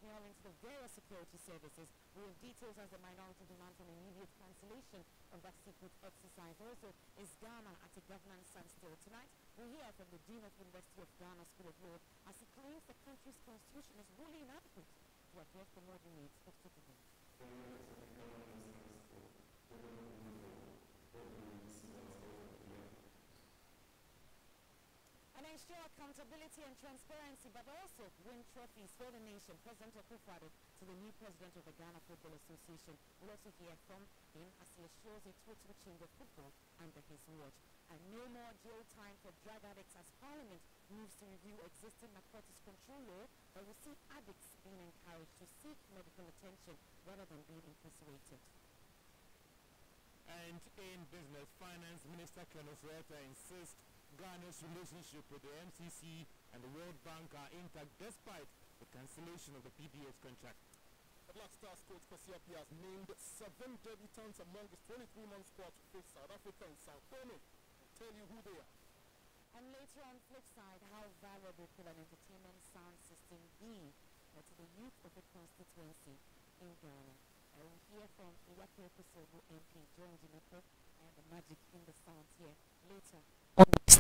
now into the various security services. We have details as the minority demands an immediate cancellation of that secret exercise. Also, is Ghana at a governance standstill? Tonight, we hear from the Dean of University of Ghana School of Law as he claims the country's constitution is wholly inadequate to address the modern needs of citizens. And ensure accountability and transparency, but also win trophies for the nation. President Akufo-Addo to the new president of the Ghana Football Association. We'll also hear from him as he assures a total change of football under his watch. And no more jail time for drug addicts as Parliament moves to review existing narcotics control law that will see addicts being encouraged to seek medical attention rather than being incarcerated. And in business, Finance Minister Kenneth Reta insists Ghana's relationship with the MCC and the World Bank are intact despite the cancellation of the PDS contract. The Black Stars coach Kwesi Appiah has named 7 debutants among his 23-man squad to face South Africa and Sao Tome. I'll tell you who they are. And later on, flip side, how valuable could an entertainment sound system be to the youth of the constituency in Ghana? I will hear from Iwapo Kosovo MP John Jinoko and the magic in the sound here later.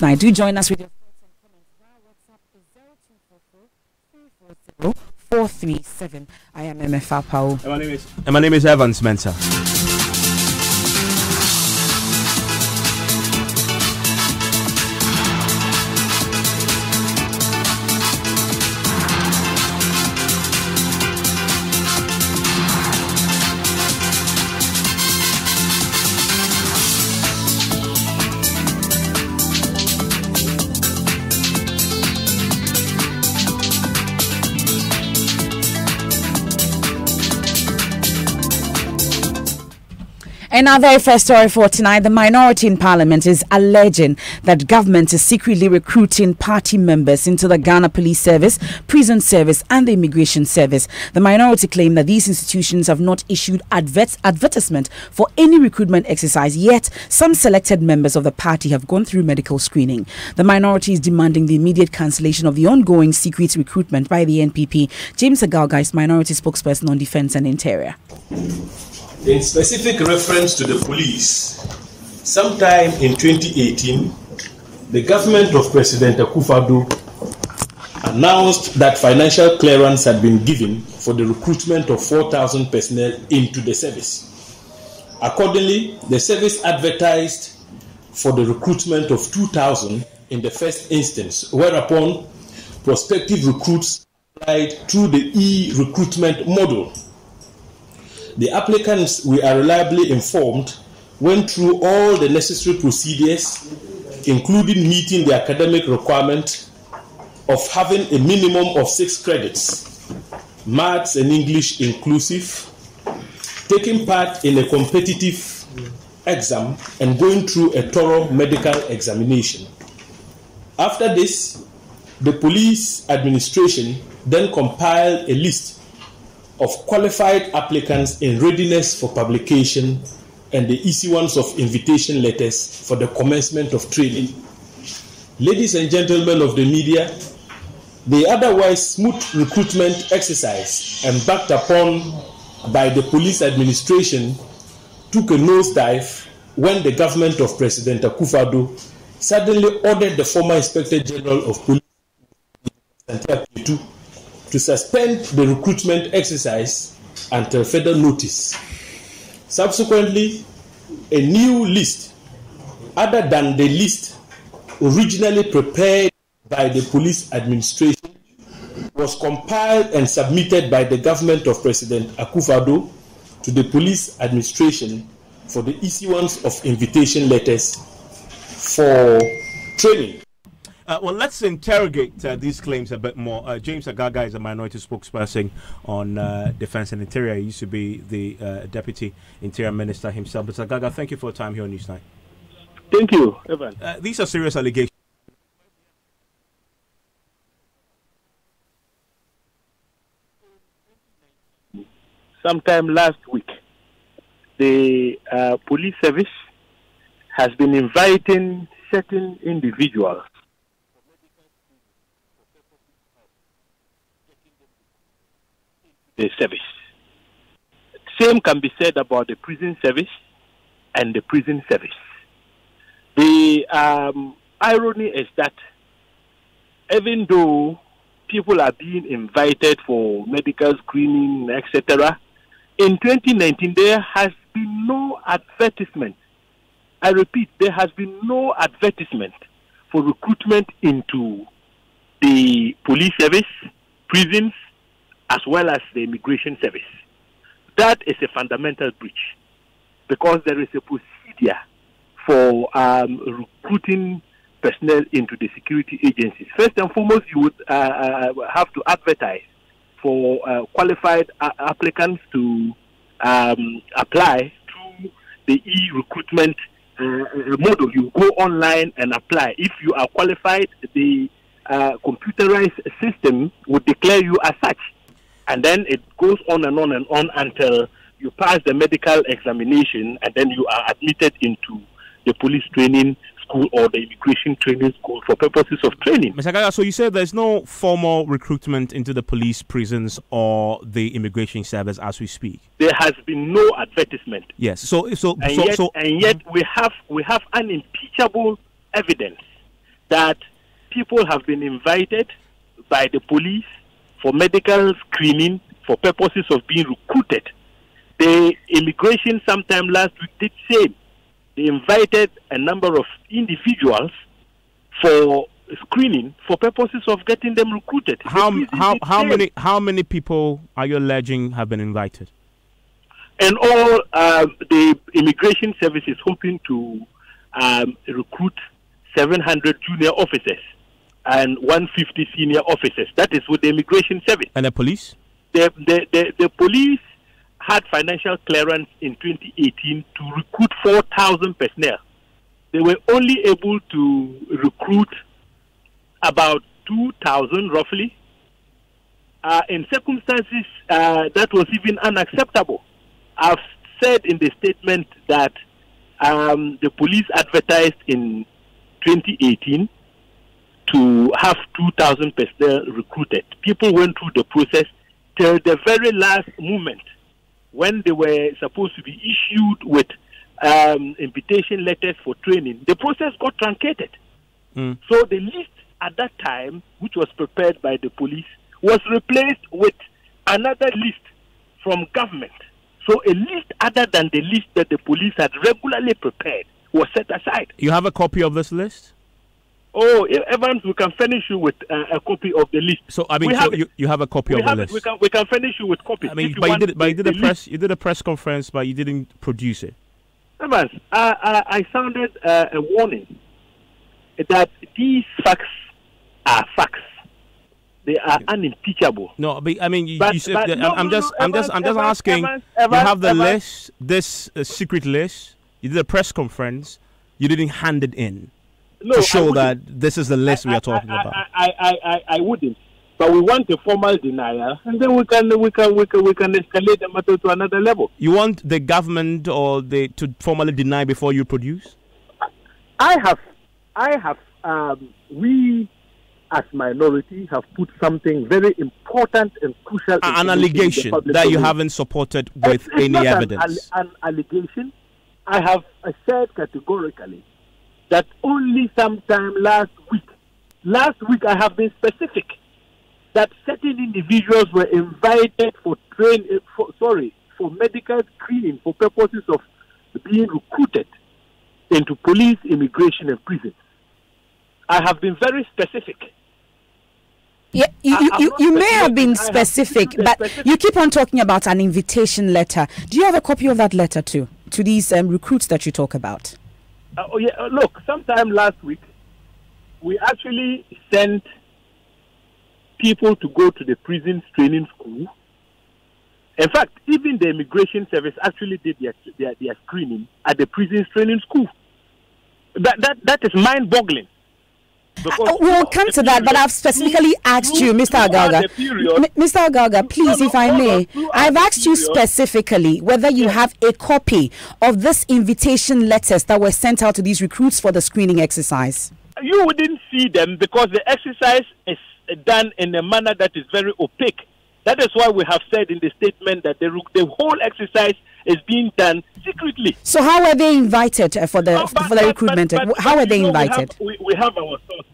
Now, do join us with your thoughts and comments via WhatsApp is 0244 340 437. I am MFA Pao. And my name is Evan Spencer. In our very first story for tonight, the minority in Parliament is alleging that government is secretly recruiting party members into the Ghana Police Service, Prison Service and the Immigration Service. The minority claim that these institutions have not issued advertisement for any recruitment exercise, yet some selected members of the party have gone through medical screening. The minority is demanding the immediate cancellation of the ongoing secret recruitment by the NPP. James Agalga is minority spokesperson on Defence and Interior. In specific reference to the police, sometime in 2018, the government of President Akufo-Addo announced that financial clearance had been given for the recruitment of 4,000 personnel into the service. Accordingly, the service advertised for the recruitment of 2,000 in the first instance, whereupon prospective recruits applied through the e-recruitment model. The applicants, we are reliably informed, went through all the necessary procedures, including meeting the academic requirement of having a minimum of 6 credits, maths and English inclusive, taking part in a competitive exam, and going through a thorough medical examination. After this, the police administration then compiled a list of qualified applicants in readiness for publication and the issuance of invitation letters for the commencement of training. Ladies and gentlemen of the media, the otherwise smooth recruitment exercise embarked upon by the police administration took a nosedive when the government of President Akufo-Addo suddenly ordered the former Inspector General of Police to suspend the recruitment exercise until further notice. Subsequently, a new list, other than the list originally prepared by the police administration, was compiled and submitted by the government of President Akufo-Addo to the police administration for the issuance of invitation letters for training. Well, let's interrogate these claims a bit more. James Agalga is a minority spokesperson on Defence and Interior. He used to be the Deputy Interior Minister himself. But Agalga, thank you for your time here on Newsnight. Thank you, Evan. These are serious allegations. Sometime last week, the police service has been inviting certain individuals the service. Same can be said about the prison service and the prison service. The irony is that even though people are being invited for medical screening, etc., in 2019 there has been no advertisement. I repeat, there has been no advertisement for recruitment into the police service, prisons, as well as the immigration service. That is a fundamental breach, because there is a procedure for recruiting personnel into the security agencies. First and foremost, you would have to advertise for qualified applicants to apply to the e-recruitment model. You go online and apply. If you are qualified, the computerized system would declare you as such. And then it goes on and on and on until you pass the medical examination, and then you are admitted into the police training school or the immigration training school for purposes of training. Mr. Gaga, so you said there's no formal recruitment into the police, prisons, or the immigration service as we speak? There has been no advertisement. Yes. And yet we have unimpeachable evidence that people have been invited by the police for medical screening for purposes of being recruited. The immigration sometime last week did same. They invited a number of individuals for screening for purposes of getting them recruited. How many people are you alleging have been invited? And all the immigration service is hoping to recruit 700 junior officers and 150 senior officers. That is with the immigration service. And the police? The police had financial clearance in 2018 to recruit 4,000 personnel. They were only able to recruit about 2,000 roughly. In circumstances that was even unacceptable. I've said in the statement that the police advertised in 2018 to have 2,000 personnel recruited. People went through the process till the very last moment when they were supposed to be issued with invitation letters for training. The process got truncated. So the list at that time, which was prepared by the police, was replaced with another list from government. So a list other than the list that the police had regularly prepared was set aside. You have a copy of this list? Oh, Evans, we can furnish you with a copy of the list. So I mean, you have a copy of the list. We can furnish you with copies. I mean, you did a press conference, but you didn't produce it. Evans, I sounded a warning that these facts are facts. They are unimpeachable. No, but I mean, you said. I'm just asking. Evans, you have the list, this secret list. You did a press conference. You didn't hand it in. To show that this is the list we are talking about. I wouldn't, but we want a formal denial, and then we can escalate the matter to another level. You want the government or to formally deny before you produce? We as minority have put something very important and crucial. An allegation that you haven't supported with any evidence. An allegation. I have said categorically that only sometime last week I have been specific that certain individuals were invited for medical screening for purposes of being recruited into police, immigration, and prisons. I have been very specific. Yeah, you may have been specific, but you keep on talking about an invitation letter. Do you have a copy of that letter too, to these recruits that you talk about? Look, sometime last week, we actually sent people to go to the prisons training school. In fact, even the immigration service actually did their screening at the prisons training school. That is mind-boggling. We'll come to that, but I've specifically asked you, Mr. Agaga. Mr. Agaga, please, if I may, I've asked you specifically whether you have a copy of this invitation letters that were sent out to these recruits for the screening exercise. You wouldn't see them because the exercise is done in a manner that is very opaque. That is why we have said in the statement that the whole exercise is being done secretly. So how are they invited for the recruitment? How are they invited? We have our sources.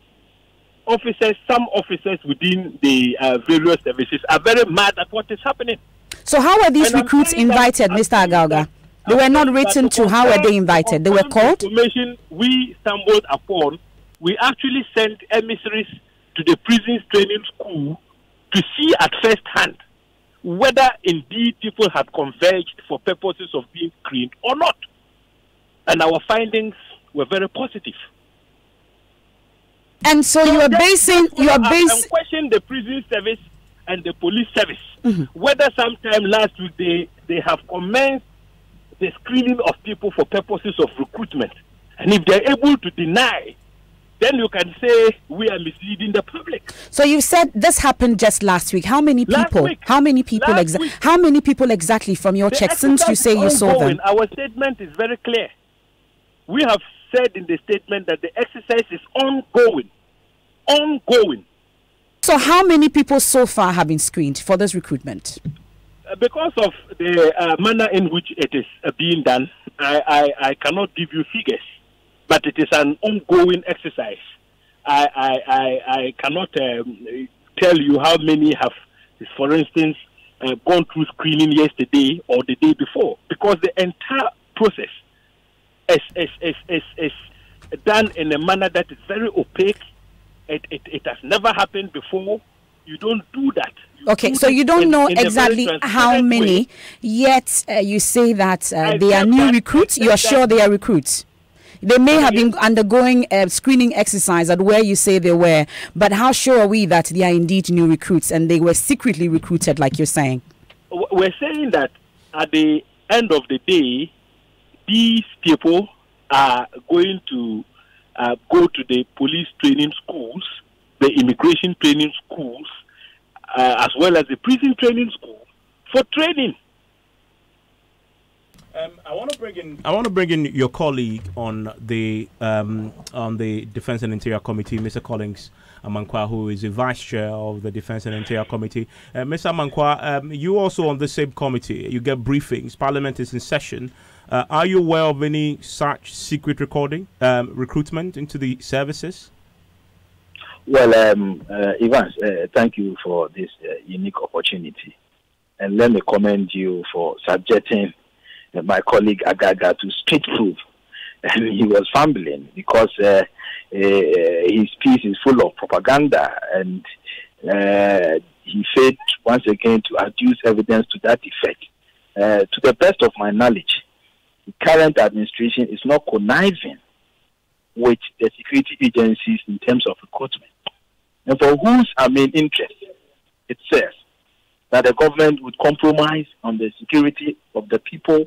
Officers, some officers within the various services are very mad at what is happening. So how are these recruits invited, Mr. Agauga? They were not written to. How were they invited? They were called? Information we stumbled upon, we actually sent emissaries to the prisons training school to see at first hand whether indeed people had converged for purposes of being screened or not. And our findings were very positive. And so you are basing... And question the prison service and the police service, whether sometime last week they have commenced the screening of people for purposes of recruitment. And if they're able to deny, then you can say we are misleading the public. So you said this happened just last week. How many people? How many people exactly from your check, since you say you saw them? Our statement is very clear. We have said in the statement that the exercise is ongoing. Ongoing. So how many people so far have been screened for this recruitment? Because of the manner in which it is being done, I cannot give you figures, but it is an ongoing exercise. I cannot tell you how many have, for instance, gone through screening yesterday or the day before, because the entire process is done in a manner that is very opaque. It has never happened before. You don't do that. Okay, so you don't know exactly how many, yet you say that they are new recruits. You are sure they are recruits. They may have been undergoing a screening exercise at where you say they were, but how sure are we that they are indeed new recruits and they were secretly recruited, like you're saying? We're saying that at the end of the day, these people are going to go to the police training schools, the immigration training schools, as well as the prison training school for training. I want to bring in your colleague on the Defense and Interior Committee, Mr. Collins Amankwa, who is the vice chair of the Defense and Interior Committee. Mr. Amankwa, you also on the same committee. You get briefings. Parliament is in session. Are you aware of any such secret recruitment into the services? Well, Evans, thank you for this unique opportunity. And let me commend you for subjecting my colleague Agaga to street proof. And he was fumbling because his piece is full of propaganda, and he failed once again to adduce evidence to that effect. To the best of my knowledge, the current administration is not conniving with the security agencies in terms of recruitment. And for whose interest it says that the government would compromise on the security of the people,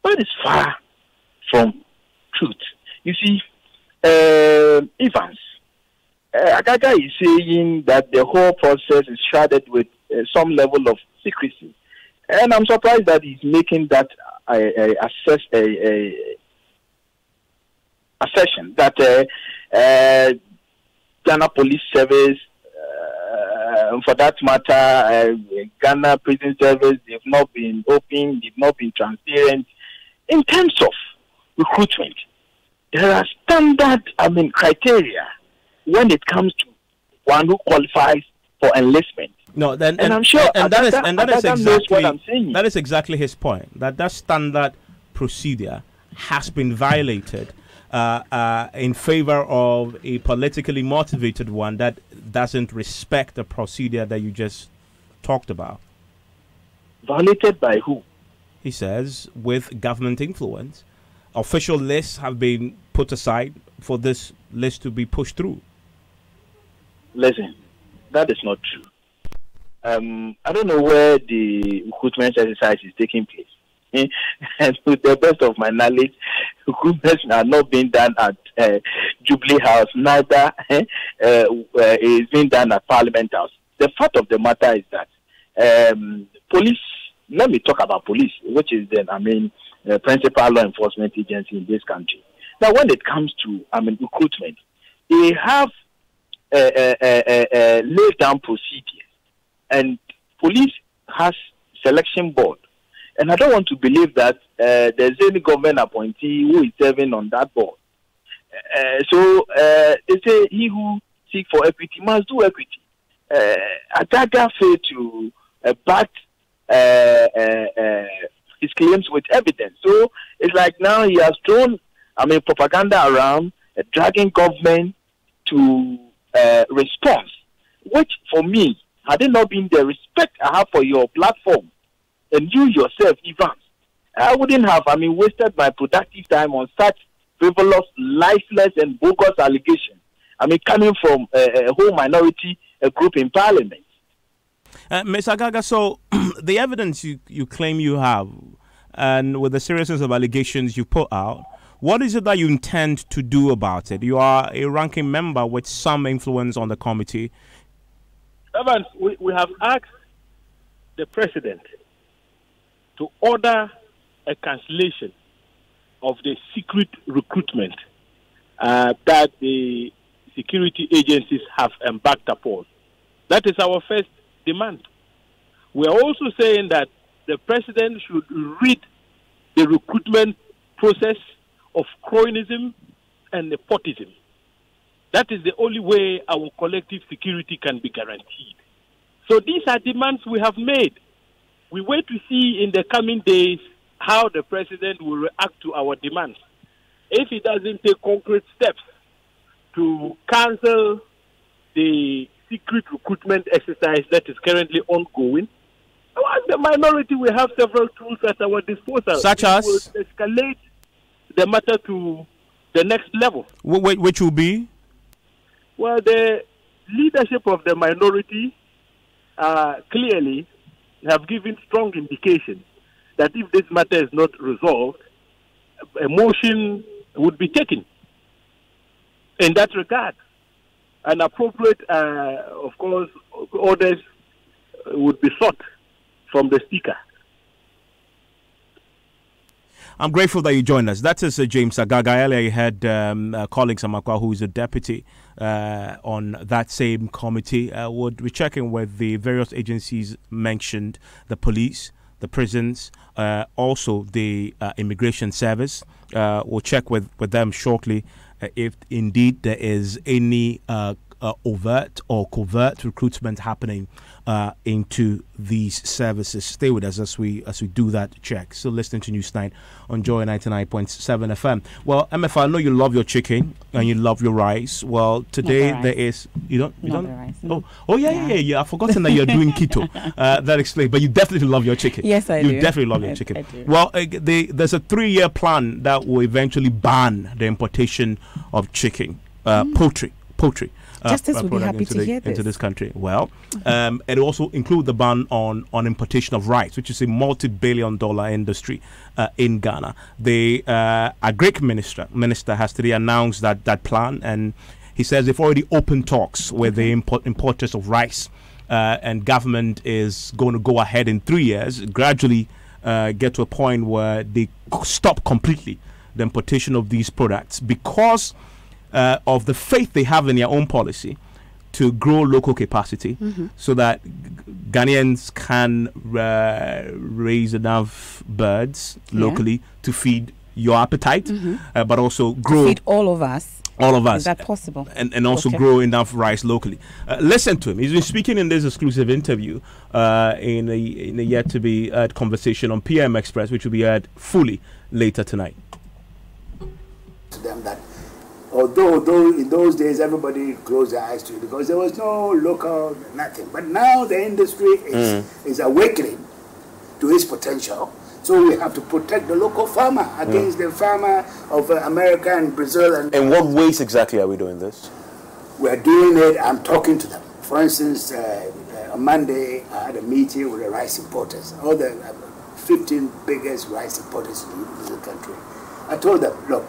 that is far from truth. You see, Evans, Agaga is saying that the whole process is shrouded with some level of secrecy. And I'm surprised that he's making that assertion that Ghana Police Service, for that matter, Ghana Prison Service, they've not been open, they've not been transparent. In terms of recruitment, there are standard, criteria when it comes to one who qualifies for enlistment. No, then, and I'm sure that is exactly his point. That standard procedure has been violated in favor of a politically motivated one that doesn't respect the procedure that you just talked about. Violated by who? He says with government influence. Official lists have been put aside for this list to be pushed through. Listen, that is not true. I don't know where the recruitment exercise is taking place. And to the best of my knowledge, recruitments are not being done at Jubilee House, neither is being done at Parliament House. The fact of the matter is that police, let me talk about police, which is the principal law enforcement agency in this country. Now, when it comes to recruitment, they have laid down procedures, and has selection board. And I don't want to believe that there's any government appointee who is serving on that board. So they say he who seek for equity must do equity. Agaga failed to back his claims with evidence. So it's like now he has thrown, propaganda around, dragging government to response, which for me, had it not been the respect I have for your platform and you yourself, Evans, I wouldn't have, wasted my productive time on such frivolous, lifeless, and bogus allegations. Coming from a whole minority group in parliament. Mr. Agaga, so the evidence you claim you have, and with the seriousness of allegations you put out, what is it that you intend to do about it? You are a ranking member with some influence on the committee. Evans, we have asked the president to order a cancellation of the secret recruitment that the security agencies have embarked upon. That is our first demand. We are also saying that the president should rid the recruitment process of cronyism and nepotism. That is the only way our collective security can be guaranteed. So these are demands we have made. We wait to see in the coming days how the president will react to our demands. If he doesn't take concrete steps to cancel the secret recruitment exercise that is currently ongoing, as the minority, we have several tools at our disposal. Such as? We will escalate the matter to the next level. Which will be? Well, the leadership of the minority clearly have given strong indication that if this matter is not resolved, a motion would be taken. In that regard, an appropriate, of course, orders would be sought from the speaker. I'm grateful that you joined us. That is James Agaga. Earlier you had Colin Samakwa, who is a deputy on that same committee. We'll be checking with the various agencies mentioned, the police, the prisons, also the immigration service. We'll check with them shortly if indeed there is any overt or covert recruitment happening into these services. Stay with us as we do that check. Still listening to News 9 on Joy 99.7 FM. Well, MF, I know you love your chicken and you love your rice. Well, today there is you don't the rice, no. Oh yeah. I've forgotten that you're doing keto. That explains. But you definitely love your chicken. Yes, I do. You definitely love your chicken. I do. Well, there's a 3-year plan that will eventually ban the importation of chicken, poultry. Justice would be happy to hear this. Into this country. Well, it also include the ban on importation of rice, which is a multi-billion-dollar industry in Ghana. The Agric minister has today announced that plan, and he says they've already opened talks with the importers of rice, and government is going to go ahead in 3 years, gradually get to a point where they stop completely the importation of these products because of the faith they have in their own policy to grow local capacity so that Ghanaians can raise enough birds locally to feed your appetite, but also grow. To feed all of us. All of us. Is that possible? And also grow enough rice locally. Listen to him. He's been speaking in this exclusive interview in a yet to be heard conversation on PM Express, which will be heard fully later tonight. To them that although in those days everybody closed their eyes to it because there was no local nothing, but now the industry is awakening to its potential. So we have to protect the local farmer against the farmer of America and Brazil. And in what ways exactly are we doing this? We are doing it. I'm talking to them. For instance, on Monday I had a meeting with the rice importers, all the 15 biggest rice importers in the country. I told them, look,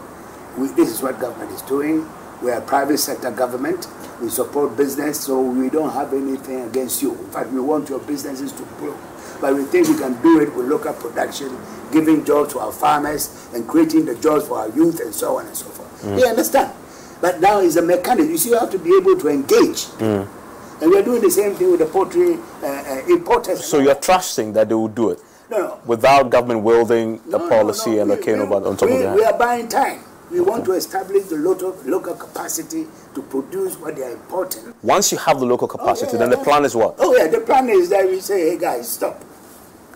this is what government is doing. We are a private sector government. We support business, so we don't have anything against you. In fact, we want your businesses to grow. But we think we can do it with local production, giving jobs to our farmers and creating the jobs for our youth and so on and so forth. They understand. But now it's a mechanism. You see, you have to be able to engage. And we're doing the same thing with the poultry importers. So you're trusting that they will do it? No. Without government wielding the policy and the cane on top of their head? We are buying time. We want to establish the local capacity to produce what they are importing. Once you have the local capacity, then the plan is what? Oh, yeah, the plan is that we say, hey, guys, stop.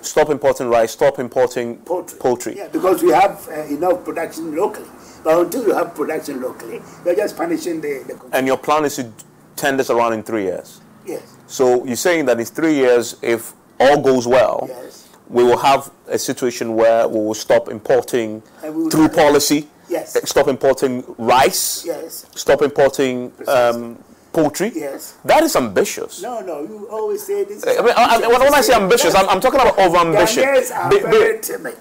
Stop importing rice, stop importing poultry. Yeah, because we have enough production locally. But until you have production locally, you're just punishing the And your plan is to turn this around in 3 years? Yes. So you're saying that in 3 years, if all goes well, yes, we will have a situation where we will stop importing through policy? Yes. Stop importing rice? Yes. Stop importing poultry? Yes. That is ambitious. No, you always say this. When I say ambitious, I'm talking about over-ambition. Ghanaians are very timid.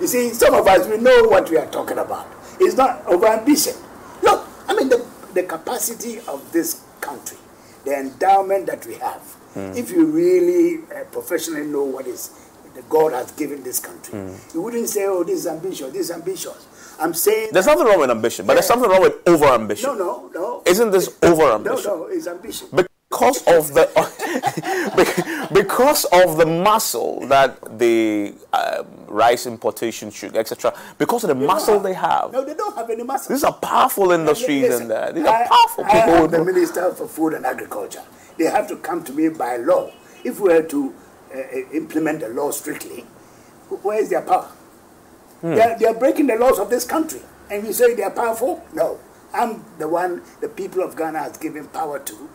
You see, some of us, we know what we are talking about. It's not over-ambition. Look, I mean, the capacity of this country, the endowment that we have, if you really professionally know what is the God has given this country, you wouldn't say, oh, this is ambitious, this is ambitious. I'm saying there's nothing wrong with ambition, but there's something wrong with over-ambition. No. Isn't this over-ambition? No, it's ambition. Because of the because of the muscle that the rice importation, sugar, etc. Because of the muscle they have. No, they don't have any muscle. These are powerful industries, and these are powerful people. I am the Minister for Food and Agriculture. They have to come to me by law. If we were to implement the law strictly, where is their power? They are breaking the laws of this country, and you say they are powerful? No, I'm the one the people of Ghana has given power to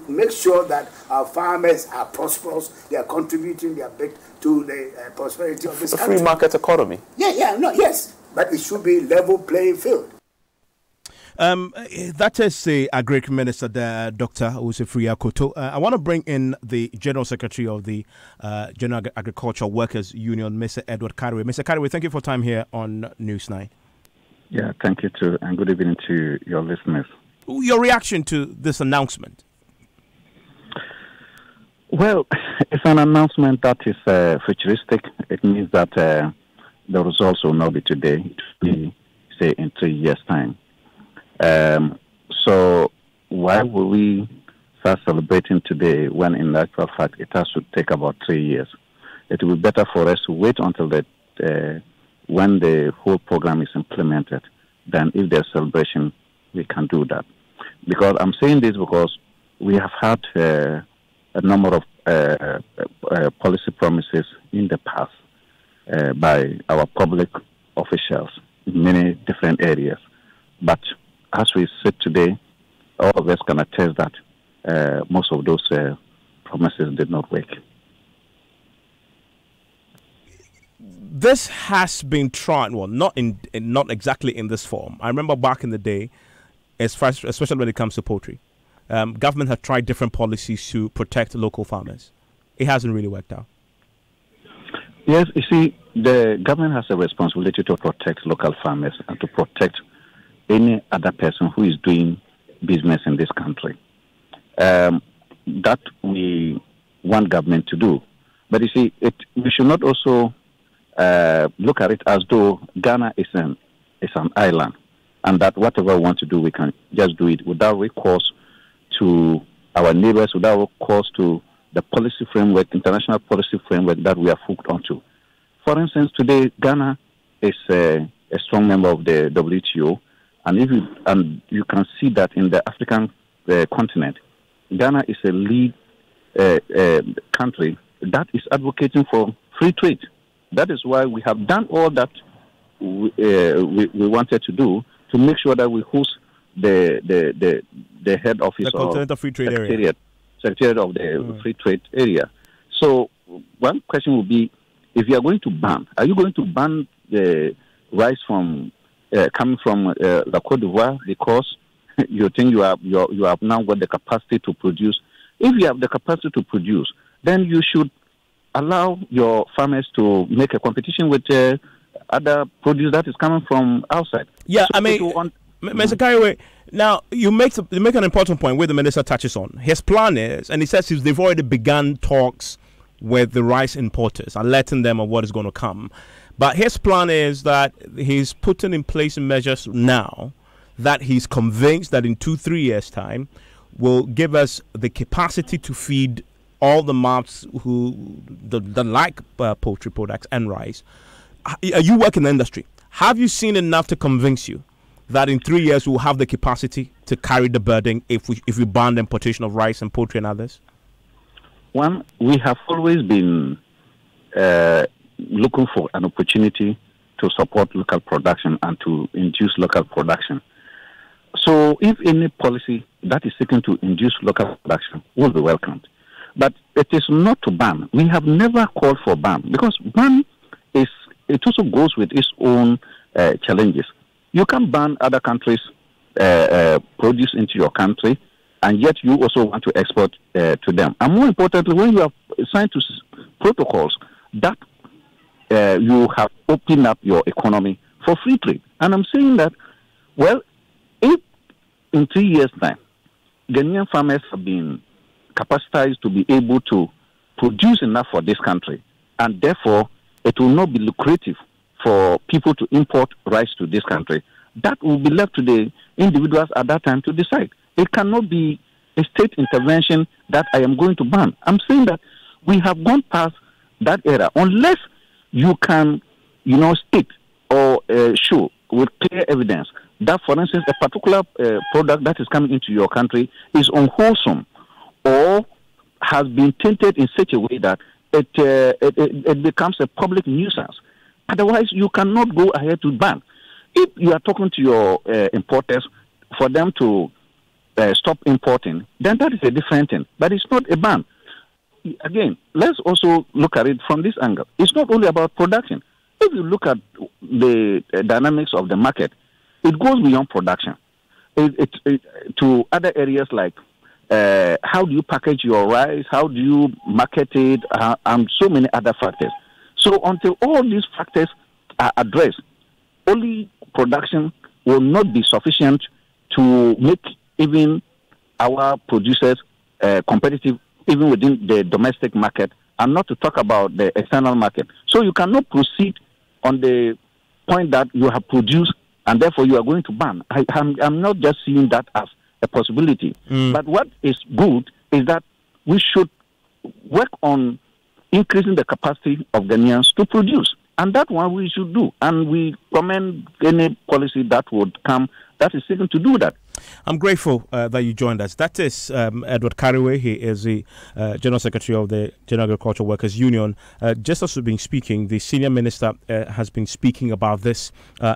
make sure that our farmers are prosperous. They are contributing their bit to the prosperity of this country. Free market economy. Yes, but it should be level playing field. That is the Agric Minister, Dr. Osifria Koto. I want to bring in the General Secretary of the General Agricultural Workers Union, Mr. Edward Kariwe. Mr. Kariwe, thank you for time here on News 9. Yeah, thank you too, and good evening to your listeners. Your reaction to this announcement? Well, it's an announcement that is futuristic. It means that the results will not be today. It will be, say, in 3 years' time. So why will we start celebrating today when in actual fact it has to take about 3 years? It will be better for us to wait until when the whole program is implemented. Then if there's celebration, we can do that. Because I'm saying this because we have had a number of policy promises in the past by our public officials in many different areas. But as we sit today, all of us can attest that most of those promises did not work. This has been tried, well, not exactly in this form. I remember back in the day, especially when it comes to poultry, government have tried different policies to protect local farmers. It hasn't really worked out. Yes, you see, the government has a responsibility to protect local farmers and to protect any other person who is doing business in this country. That we want government to do. But you see, we should not also look at it as though Ghana is an island, and that whatever we want to do, we can just do it without recourse to our neighbors, without recourse to the policy framework, international policy framework that we are hooked onto. For instance, today, Ghana is a strong member of the WTO, and you can see that in the African continent, Ghana is a lead country that is advocating for free trade. That is why we have done all that we wanted to do to make sure that we host the head office of free trade area. Secretariat of the free trade area. So one question would be, if you are going to ban, are you going to ban the rice from coming from the Côte d'Ivoire because you think you have now got the capacity to produce? If you have the capacity to produce, then you should allow your farmers to make a competition with other produce that is coming from outside. Yeah, so I mean, Mr. Kariwe, now you make an important point where the minister touches on. His plan is, and he says they've already begun talks with the rice importers, alerting them of what is going to come. But his plan is that he's putting in place measures now that he's convinced that in 2-3 years' time, will give us the capacity to feed all the mouths who like poultry products and rice. You work in the industry. Have you seen enough to convince you that in 3 years we'll have the capacity to carry the burden if we ban the importation of rice and poultry and others? One, we have always been looking for an opportunity to support local production and to induce local production. So if any policy that is seeking to induce local production will be welcomed. But it is not to ban. We have never called for ban, because ban also goes with its own challenges. You can ban other countries' produce into your country, and yet you also want to export to them. And more importantly, when you have signed to protocols that you have opened up your economy for free trade. And I'm saying that, well, if in 3 years' time, Ghanaian farmers have been capacitized to be able to produce enough for this country, and therefore it will not be lucrative for people to import rice to this country, that will be left to the individuals at that time to decide. It cannot be a state intervention that I am going to ban. I'm saying that we have gone past that era. Unless you can, state or show with clear evidence that, for instance, a particular product that is coming into your country is unwholesome or has been tainted in such a way that it becomes a public nuisance. Otherwise, you cannot go ahead to ban. If you are talking to your importers for them to stop importing, then that is a different thing. But it's not a ban. Again, let's also look at it from this angle. It's not only about production. If you look at the dynamics of the market, it goes beyond production. To other areas like how do you package your rice, how do you market it, and so many other factors. So until all these factors are addressed, only production will not be sufficient to make even our producers competitive even within the domestic market, and not to talk about the external market. So you cannot proceed on the point that you have produced and therefore you are going to ban. I'm not just seeing that as a possibility. But what is good is that we should work on increasing the capacity of Ghanaians to produce. And that one we should do. And we commend any policy that would come that is seeking to do that. I'm grateful that you joined us. That is Edward Carraway. He is the General Secretary of the General Agricultural Workers Union. Just as we've been speaking, the Senior Minister has been speaking about this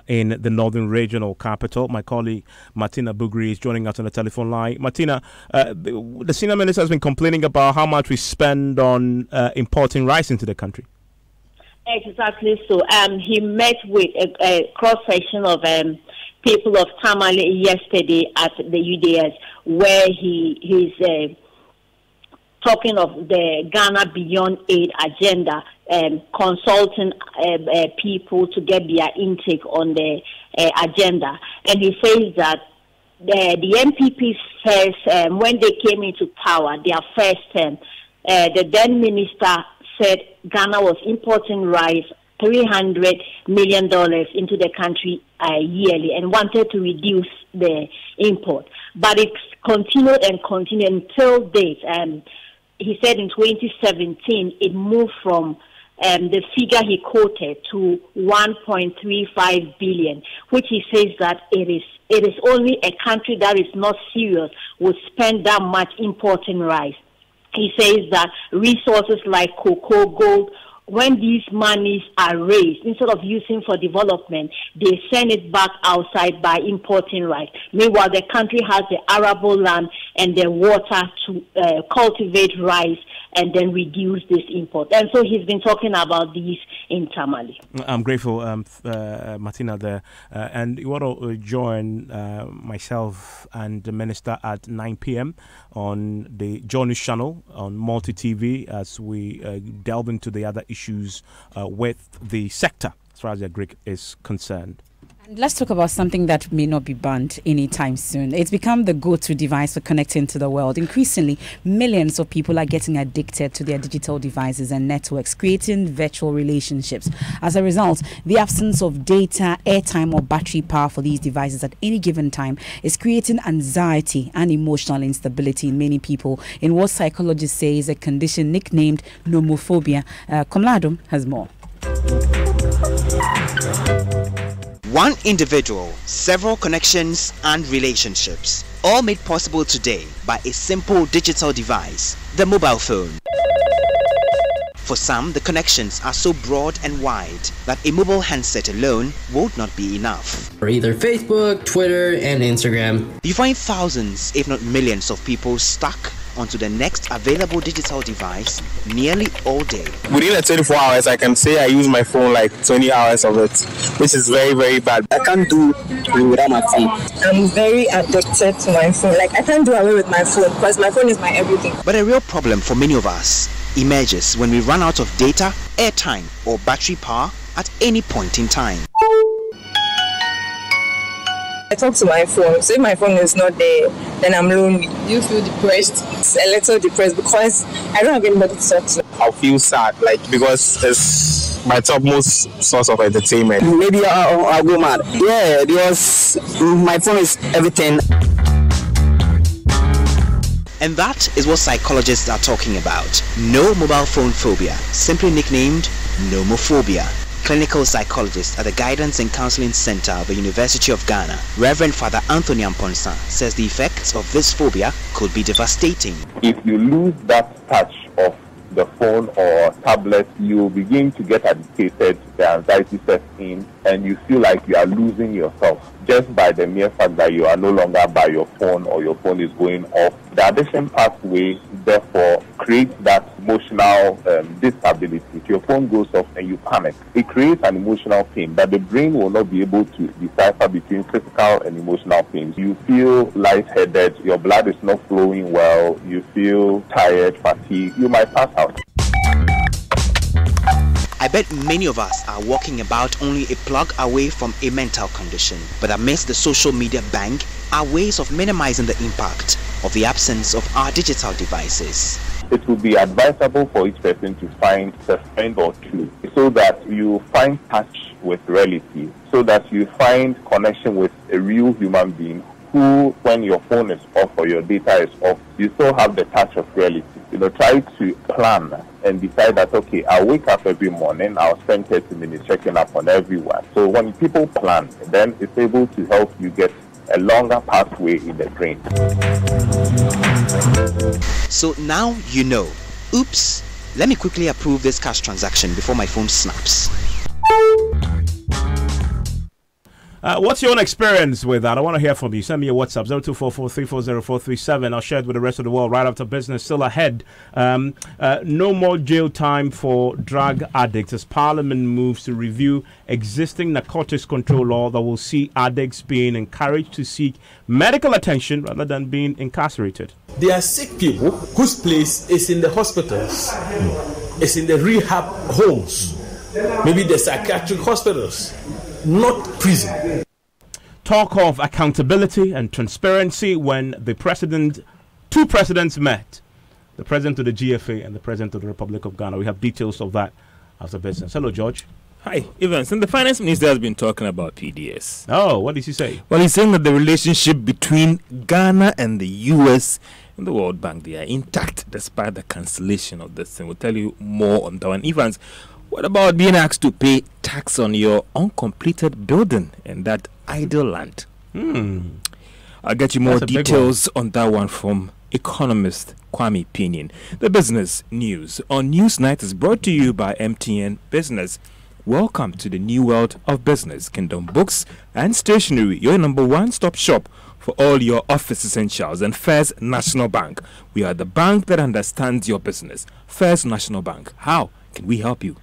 in the Northern Regional Capital. My colleague Martina Bugri is joining us on the telephone line. Martina, the Senior Minister has been complaining about how much we spend on importing rice into the country. Exactly so. He met with a cross-section of people of Tamale yesterday at the UDS, where he's talking of the Ghana Beyond Aid agenda, consulting people to get their intake on the agenda. And he says that the MPP says when they came into power, their first term, the then minister said Ghana was importing rice $300 million into the country yearly and wanted to reduce the import. But it continued and continued until date. He said in 2017 it moved from the figure he quoted to 1.35 billion, which he says that it is only a country that is not serious would spend that much importing rice. He says that resources like cocoa, gold, when these monies are raised, instead of using for development, they send it back outside by importing rice. Meanwhile, the country has the arable land and the water to cultivate rice and then reduce this import. And so he's been talking about these in Tamale. I'm grateful, Martina, there. And you want to join myself and the Minister at 9 p.m. on the Joy News channel on Multi TV as we delve into the other issues with the sector as far as the agric is concerned. Let's talk about something that may not be banned anytime soon. It's become the go-to device for connecting to the world. Increasingly, millions of people are getting addicted to their digital devices and networks, creating virtual relationships. As a result, the absence of data, airtime, or battery power for these devices at any given time is creating anxiety and emotional instability in many people in what psychologists say is a condition nicknamed nomophobia. Komladum has more. One individual, several connections and relationships, all made possible today by a simple digital device, the mobile phone. For some, the connections are so broad and wide that a mobile handset alone would not be enough. For either Facebook, Twitter, and Instagram. You find thousands, if not millions of people stuck onto the next available digital device nearly all day. Within 24 hours, I can say I use my phone like 20 hours of it, which is very, very bad. I can't do without my phone. I'm very addicted to my phone. Like, I can't do away with my phone because my phone is my everything. But a real problem for many of us emerges when we run out of data, airtime, or battery power at any point in time. I talk to my phone, so if my phone is not there, then I'm lonely. You feel depressed? It's a little depressed because I don't have anybody to talk to. I'll feel sad, because it's my topmost source of entertainment. Maybe I'll go mad. Yeah, because my phone is everything. And that is what psychologists are talking about. No mobile phone phobia, simply nicknamed nomophobia. Clinical psychologist at the Guidance and Counseling Center of the University of Ghana, Reverend Father Anthony Amponsa, says the effects of this phobia could be devastating. If you lose that touch of the phone or tablet, you begin to get agitated, the anxiety sets in, and you feel like you are losing yourself just by the mere fact that you are no longer by your phone or your phone is going off. The addiction pathway, therefore, creates that emotional disability. If your phone goes off and you panic, it creates an emotional pain that the brain will not be able to decipher between physical and emotional pains. You feel lightheaded, your blood is not flowing well, you feel tired, fatigued, you might pass out. I bet many of us are walking about only a plug away from a mental condition. But amidst the social media bank are ways of minimizing the impact of the absence of our digital devices. It would be advisable for each person to find a friend or two so that you find touch with reality, so that you find connection with a real human being who, when your phone is off or your data is off, you still have the touch of reality. Try to plan and decide that, okay, I'll wake up every morning, I'll spend 30 minutes checking up on everyone. So when people plan, then it's able to help you get a longer pathway in the brain. So now you know. Oops, let me quickly approve this cash transaction before my phone snaps. What's your own experience with that? I want to hear from you. Send me a WhatsApp, 0244340437. I'll share it with the rest of the world right after business. Still ahead. No more jail time for drug addicts as Parliament moves to review existing narcotics control law that will see addicts being encouraged to seek medical attention rather than being incarcerated. There are sick people whose place is in the hospitals, it's in the rehab homes, maybe the psychiatric hospitals, not prison. Talk of accountability and transparency when two presidents met, the president of the GFA and the president of the Republic of Ghana. We have details of that after business. Hello, George. Hi, Evans. And the finance minister has been talking about PDS. Oh, what did he say? Well, he's saying that the relationship between Ghana and the U.S. and the World Bank, they are intact despite the cancellation of this. And we'll tell you more on that one. Evans, what about being asked to pay tax on your uncompleted building and that idle land? I'll get you more details on that one from economist Kwame Pinion. The business news on Newsnight is brought to you by MTN Business. Welcome to the new world of business. Kingdom Books and Stationery, your number one-stop shop for all your office essentials. And First National Bank, we are the bank that understands your business. First National Bank, how can we help you?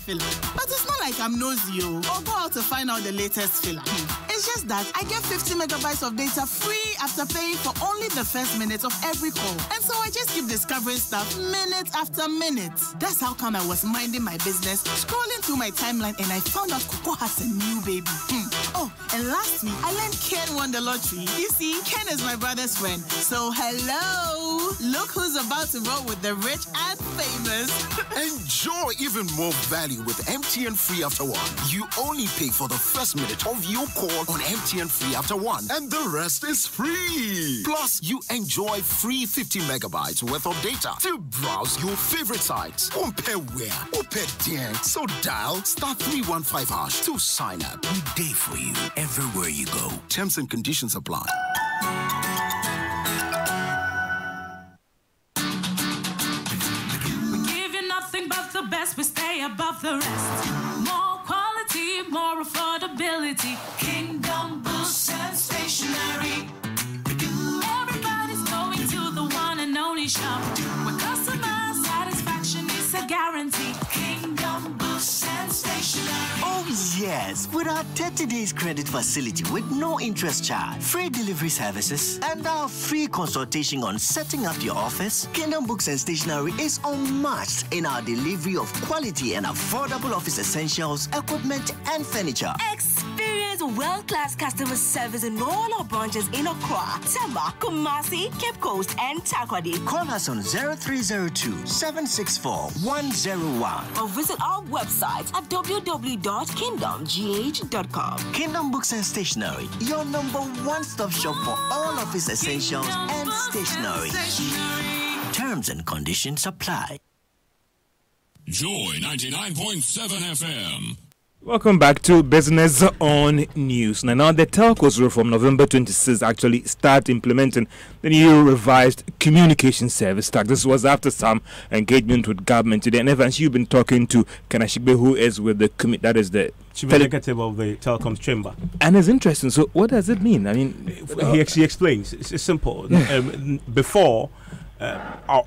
But it's not like I'm nosy or go out to find out the latest filler. It's It's just that I get 50 megabytes of data free after paying for only the first minute of every call. And so I just keep discovering stuff minute after minute. That's how come I was minding my business, scrolling through my timeline, and I found out Coco has a new baby. Oh, and last week, I learned Ken won the lottery. You see, Ken is my brother's friend. So hello, look who's about to roll with the rich and famous. Enjoy even more value with MTN Free After One. You only pay for the first minute of your call on MTN Free After One, and the rest is free. Plus, you enjoy free 50 megabytes worth of data to browse your favorite sites. Compare where, compare there. So dial *315# to sign up. We day for you everywhere you go. Terms and conditions apply. We give you nothing but the best. We stay above the rest. More quality, more affordability. Kingdom Books and Stationery. Everybody's going to the one and only shop where customer satisfaction is a guarantee. Kingdom Books and Stationery. Oh yes, with our 30 days credit facility with no interest charge, free delivery services, and our free consultation on setting up your office, Kingdom Books and Stationery is unmatched in our delivery of quality and affordable office essentials, equipment, and furniture. Experience world-class customer service in all our branches in Accra, Tema, Kumasi, Cape Coast, and Takoradi. Call us on 0302-764-101 or visit our website at www.kingdomgh.com. Kingdom Books and Stationery, your number one-stop shop for all office essentials and stationery. Terms and conditions apply. Joy 99.7 FM. Welcome back to Business on News. Now the telcos will from November 26 actually start implementing the new revised communication service tax. This was after some engagement with government today. And Evans, you've been talking to Kanashigbe, who is with the that is the chief executive of the telecoms chamber. And it's interesting. So what does it mean? I mean, he actually explains. It's simple. Before.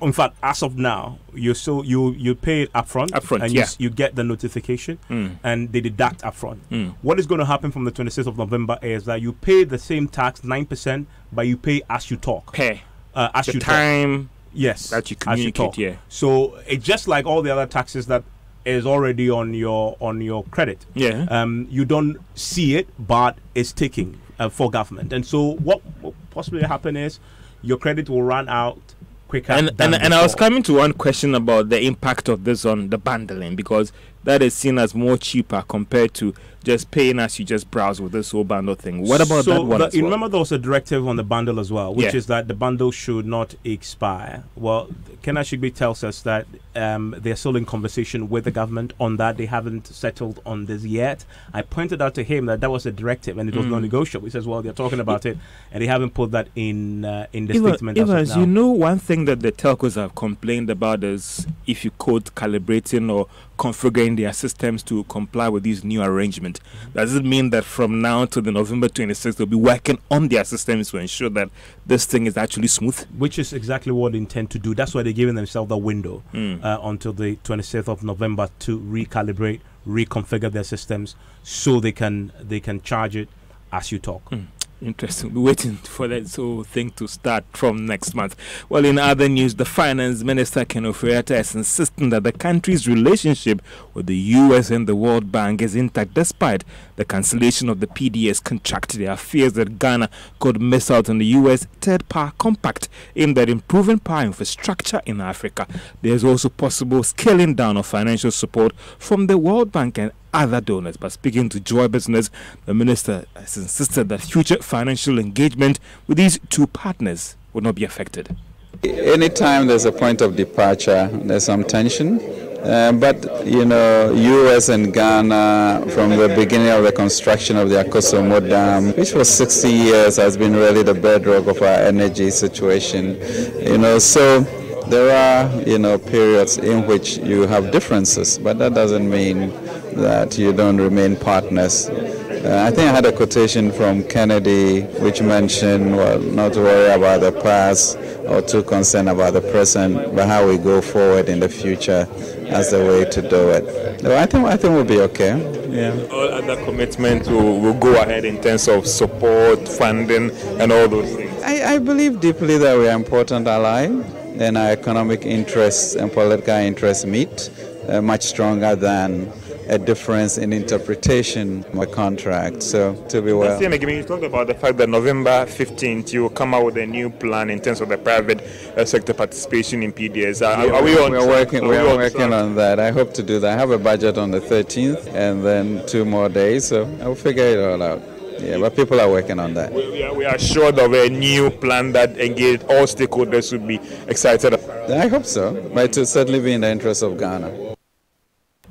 In fact, as of now, you pay it upfront, and you get the notification, and they deduct upfront. What is going to happen from the 26th of November is that you pay the same tax, 9%, but you pay as you talk. Pay as the you time. Talk. Yes, that you communicate. Yeah. So it's just like all the other taxes that is already on your credit. Yeah. You don't see it, but it's taking for government, and so what will possibly happen is your credit will run out quicker. And I was coming to one question about the impact of this on the bundling, because that is seen as more cheaper compared to just paying as you just browse with this whole bundle thing. What about that one? You remember there was a directive on the bundle as well, which is that the bundle should not expire. Well, Ken Ashigbe tells us that they're still in conversation with the government on that. They haven't settled on this yet. I pointed out to him that was a directive and it was non-negotiable. He says, well, they're talking about it and they haven't put that in the statement. Evans, you know, one thing that the telcos have complained about is, if you quote, calibrating or configuring their systems to comply with these new arrangements. Does it mean that from now to the November 26th they'll be working on their systems to ensure that this thing is actually smooth? Which is exactly what they intend to do. That's why they're giving themselves the window until the 26th of November to recalibrate, reconfigure their systems so they can charge it as you talk. Interesting. We're waiting for that whole thing to start from next month. Well, in other news, the Finance Minister, Ken Ofori-Atta, is insisting that the country's relationship with the U.S. and the World Bank is intact despite the cancellation of the PDS contract. There are fears that Ghana could miss out on the U.S. Third Power Compact aimed at improving power infrastructure in Africa. There's also possible scaling down of financial support from the World Bank and other donors. But speaking to Joy Business, the minister has insisted that future financial engagement with these two partners will not be affected. Anytime there's a point of departure, there's some tension. But, you know, U.S. and Ghana, from the beginning of the construction of the Akosombo Dam, which for 60 years has been really the bedrock of our energy situation, you know, so there are, you know, periods in which you have differences, but that doesn't mean that you don't remain partners. I think I had a quotation from Kennedy which mentioned, well, not to worry about the past or too concerned about the present, but how we go forward in the future as the way to do it. So I think we'll be okay. Yeah. All other commitments will go ahead in terms of support, funding, and all those things. I believe deeply that we are important ally, and our economic interests and political interests meet much stronger than a difference in interpretation of a contract. So to be well. You talked about the fact that November 15th you will come out with a new plan in terms of the private sector participation in PDS. We're working on that. I hope to do that. I have a budget on the 13th and then 2 more days, so I'll figure it all out. Yeah, but people are working on that. We are sure of a new plan that engaged all stakeholders would be excited about. I hope so, but it will certainly be in the interest of Ghana.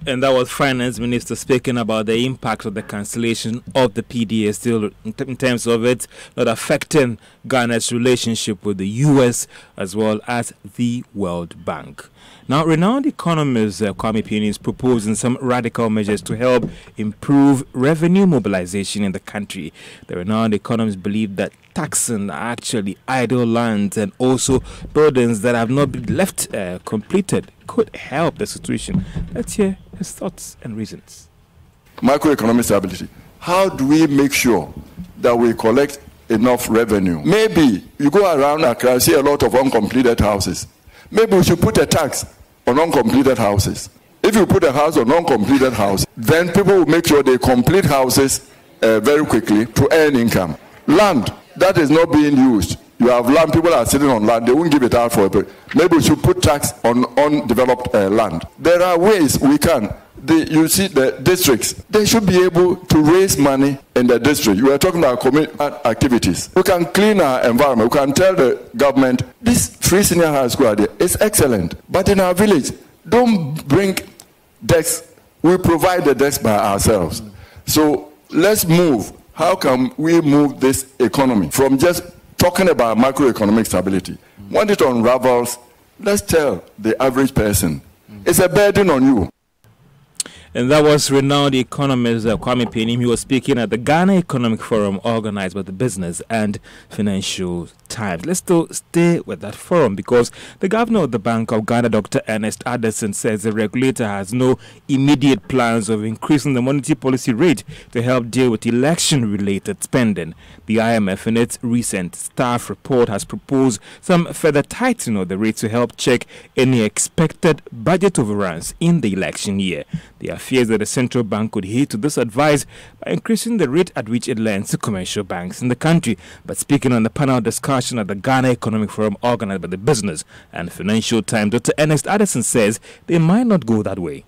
And that was Finance Minister speaking about the impact of the cancellation of the PDS deal in terms of it not affecting Ghana's relationship with the U.S. as well as the World Bank. Now, renowned economist Kwame Pieni is proposing some radical measures to help improve revenue mobilization in the country. The renowned economist believed that taxing actually idle lands and also buildings that have not been left completed could help the situation. Let's hear his thoughts and reasons. Macroeconomic stability. How do we make sure that we collect enough revenue? Maybe you go around Accra and see a lot of uncompleted houses. Maybe we should put a tax on uncompleted houses. If you put a house on uncompleted house, then people will make sure they complete houses very quickly to earn income. Land that is not being used. You have land, people are sitting on land, they won't give it out for a bit. Maybe we should put tax on undeveloped land. There are ways we can. You see the districts, they should be able to raise money in the district. You are talking about community activities. We can clean our environment. We can tell the government, this free senior high school idea is excellent. But in our village, don't bring desks. We provide the desks by ourselves. So let's move. How can we move this economy from just talking about macroeconomic stability? When it unravels, let's tell the average person, it's a burden on you. And that was renowned economist Kwame Pieni. He was speaking at the Ghana Economic Forum organized by the Business and Financial Times. Let's still stay with that forum because the governor of the Bank of Ghana, Dr. Ernest Addison, says the regulator has no immediate plans of increasing the monetary policy rate to help deal with election-related spending. The IMF, in its recent staff report, has proposed some further tightening of the rate to help check any expected budget overruns in the election year. There are fears that the central bank could heed to this advice by increasing the rate at which it lends to commercial banks in the country. But speaking on the panel discussion at the Ghana Economic Forum organized by the Business and Financial Times, Dr. Ernest Addison says they might not go that way.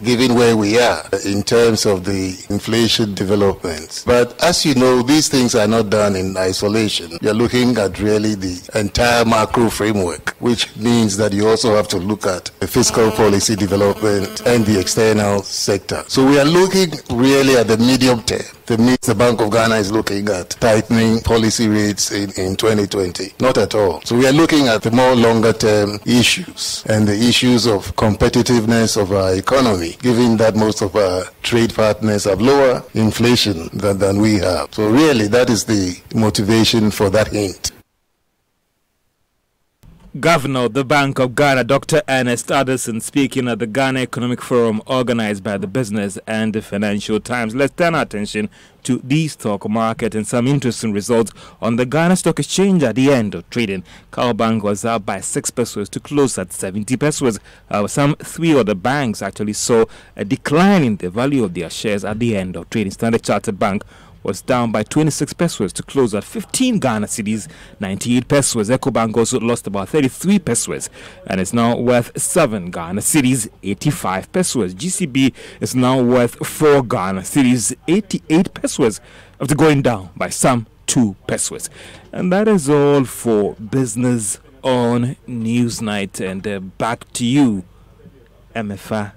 Given where we are in terms of the inflation developments. But as you know, these things are not done in isolation. You're looking at really the entire macro framework, which means that you also have to look at the fiscal policy development and the external sector. So we are looking really at the medium term. That means the Bank of Ghana is looking at tightening policy rates in 2020. Not at all. So we are looking at the more longer term issues and the issues of competitiveness of our economy, given that most of our trade partners have lower inflation than we have. So really that is the motivation for that hint. Governor of the Bank of Ghana, Dr. Ernest Addison, speaking at the Ghana Economic Forum organized by the Business and the Financial Times. Let's turn our attention to the stock market and some interesting results on the Ghana Stock Exchange at the end of trading. Cowbank was up by 6 pesos to close at 70 pesos. Some 3 other banks actually saw a decline in the value of their shares at the end of trading. Standard Chartered Bank was down by 26 pesos to close at 15 Ghana cedis, 98 pesos. EcoBank also lost about 33 pesos and is now worth 7 Ghana cedis, 85 pesos. GCB is now worth 4 Ghana cedis, 88 pesos, after going down by some 2 pesos. And that is all for Business on Newsnight. And back to you, MFA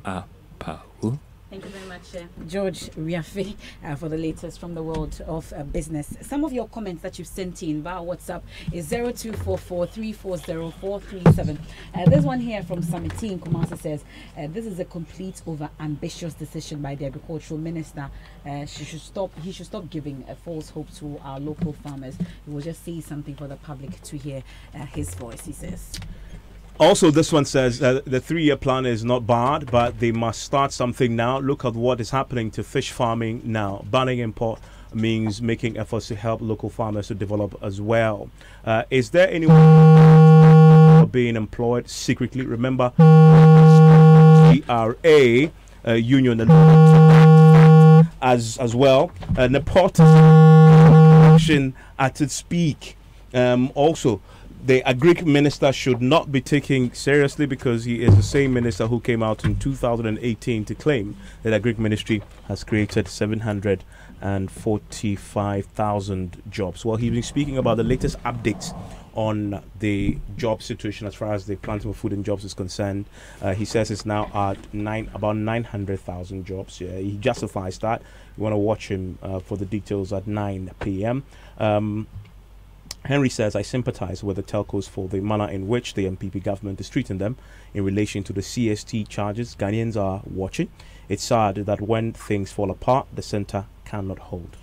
Apau. Thank you very much, George Riafe, for the latest from the world of business. Some of your comments that you've sent in via WhatsApp is 0244340437. There's one here from Samiti in Kumasi says, this is a complete over-ambitious decision by the agricultural minister. He should stop giving a false hope to our local farmers. He will just say something for the public to hear his voice, he says. Also, this one says the 3-year plan is not bad, but they must start something now. Look at what is happening to fish farming now. Banning import means making efforts to help local farmers to develop as well. Is there anyone being employed secretly? Remember, GRA union as well. Nepotism at its peak. Also, the Agric minister should not be taken seriously because he is the same minister who came out in 2018 to claim that Agric ministry has created 745,000 jobs. Well, he's been speaking about the latest updates on the job situation as far as the planting of food and jobs is concerned. He says it's now at about 900,000 jobs. Yeah, he justifies that. You want to watch him for the details at 9 p.m. Henry says, I sympathize with the telcos for the manner in which the MPP government is treating them in relation to the CST charges. Ghanaians are watching. It's sad that when things fall apart, the centre cannot hold.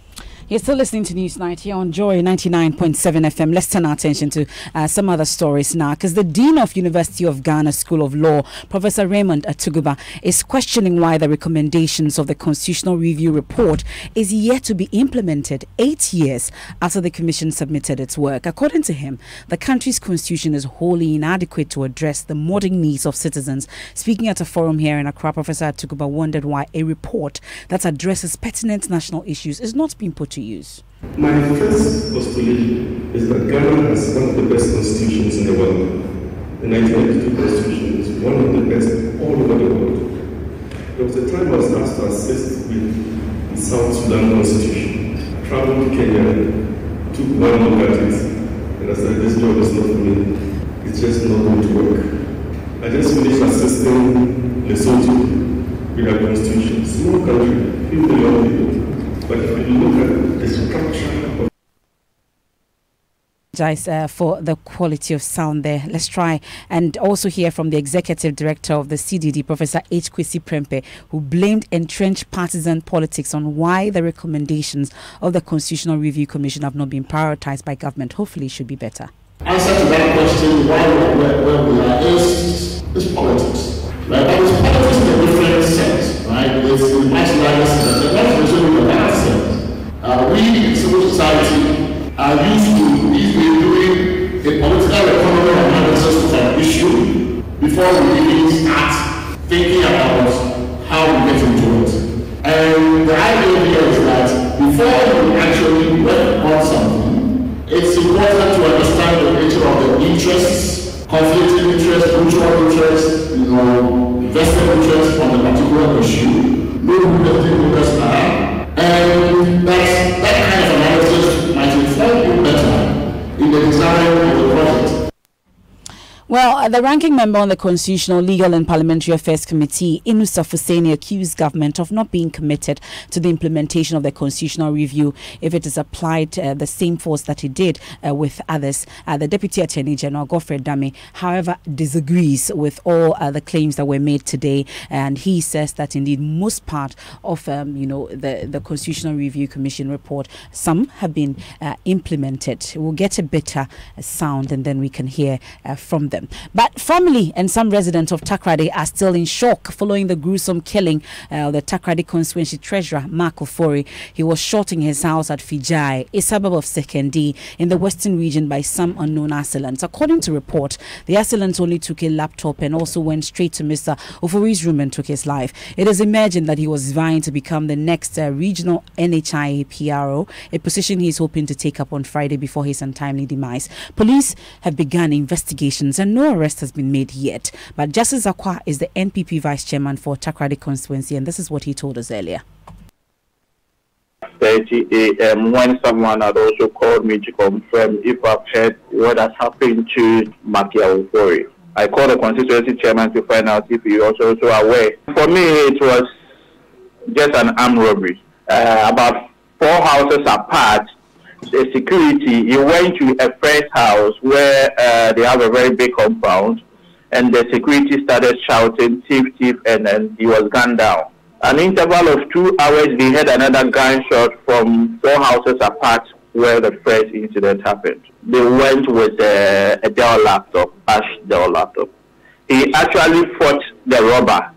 You're still listening to Newsnight here on Joy 99.7 FM. Let's turn our attention to some other stories now, because the Dean of University of Ghana School of Law, Professor Raymond Atuguba, is questioning why the recommendations of the Constitutional Review report is yet to be implemented 8 years after the Commission submitted its work. According to him, the country's constitution is wholly inadequate to address the modern needs of citizens. Speaking at a forum here in Accra, Professor Atuguba wondered why a report that addresses pertinent national issues is not being put to use. My first postulation is that Ghana has one of the best constitutions in the world. The 1992 constitution is one of the best all over the world. There was a time I was asked to assist with the South Sudan constitution. I traveled to Kenya, took one look at it, and I said, this job is not for me. It's just not going to work. I just finished assisting Lesotho with our constitution. Small country, few million people. But if you look at the structure of for the quality of sound there. Let's try and also hear from the executive director of the CDD, Professor H. Kwesi Prempeh, who blamed entrenched partisan politics on why the recommendations of the Constitutional Review Commission have not been prioritized by government. Hopefully it should be better. Answer to that question, why where we are, is politics. Right? But it's politics in a different sense, right? It's in a much larger sense. And that's also in a larger sense. We in civil society are used to doing a political economy analysis of an issue before we even start thinking about how we get into it. And the idea here is that before we actually work on something, it's important to understand the nature of the interests, conflicting interests, mutual interests, vested interests on a particular issue, know who the stakeholders are, and that kind of analysis might inform you better in the design of the project. Well, the ranking member on the Constitutional, Legal and Parliamentary Affairs Committee, Inusaf Hussaini, accused government of not being committed to the implementation of the Constitutional Review if it is applied the same force that it did with others. The Deputy Attorney General, Godfrey Dame, however, disagrees with all the claims that were made today, and he says that indeed most part of the Constitutional Review Commission report, some have been implemented. We'll get a better sound and then we can hear from them. But family and some residents of Takoradi are still in shock following the gruesome killing of the Takoradi constituency treasurer, Mark Ofori. He was shot in his house at Fijai, a suburb of Sekendi, in the western region by some unknown assailants. According to report, the assailants only took a laptop and also went straight to Mr. Ofori's room and took his life. It is imagined that he was vying to become the next regional NHIA PRO, a position he is hoping to take up on Friday before his untimely demise. Police have begun investigations and no arrest has been made yet. But Justice Akwa is the NPP vice chairman for Takoradi constituency, and this is what he told us earlier. 30 a.m. when someone had also called me to confirm if I've heard what has happened to Makia Ofori. I called the constituency chairman to find out if he was also aware. For me, it was just an armed robbery. About 4 houses apart, the security, he went to a friend's house where they have a very big compound, and the security started shouting, thief, thief, and then he was gunned down. An interval of 2 hours, they had another gunshot from 4 houses apart where the first incident happened. They went with a Dell laptop, Ash Dell laptop. He actually fought the robber.